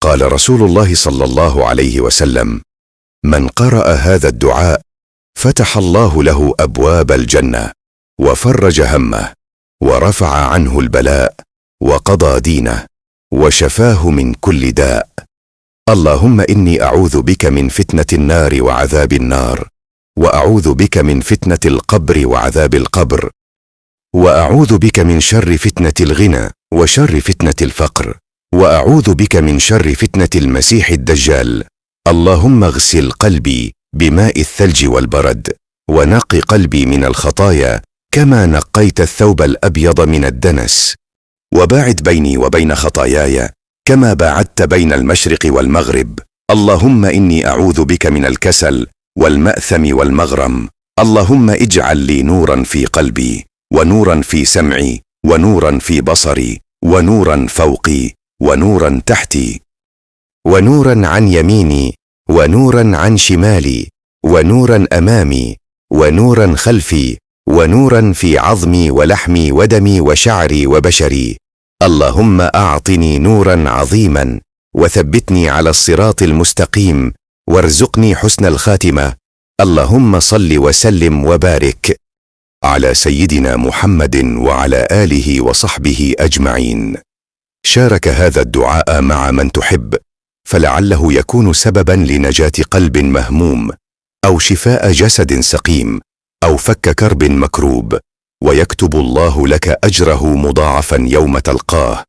قال رسول الله صلى الله عليه وسلم: من قرأ هذا الدعاء فتح الله له أبواب الجنة، وفرج همه، ورفع عنه البلاء، وقضى دينه، وشفاه من كل داء. اللهم إني أعوذ بك من فتنة النار وعذاب النار، وأعوذ بك من فتنة القبر وعذاب القبر، وأعوذ بك من شر فتنة الغنى وشر فتنة الفقر، وأعوذ بك من شر فتنة المسيح الدجال. اللهم اغسل قلبي بماء الثلج والبرد، ونق قلبي من الخطايا كما نقيت الثوب الأبيض من الدنس، وباعد بيني وبين خطاياي كما باعدت بين المشرق والمغرب. اللهم إني أعوذ بك من الكسل والمأثم والمغرم. اللهم اجعل لي نورا في قلبي، ونورا في سمعي، ونورا في بصري، ونورا فوقي، ونورا تحتي، ونورا عن يميني، ونورا عن شمالي، ونورا أمامي، ونورا خلفي، ونورا في عظمي ولحمي ودمي وشعري وبشري. اللهم أعطني نورا عظيما، وثبتني على الصراط المستقيم، وارزقني حسن الخاتمة. اللهم صل وسلم وبارك على سيدنا محمد وعلى آله وصحبه أجمعين. شارك هذا الدعاء مع من تحب، فلعله يكون سببا لنجاة قلب مهموم، أو شفاء جسد سقيم، أو فك كرب مكروب، ويكتب الله لك أجره مضاعفا يوم تلقاه.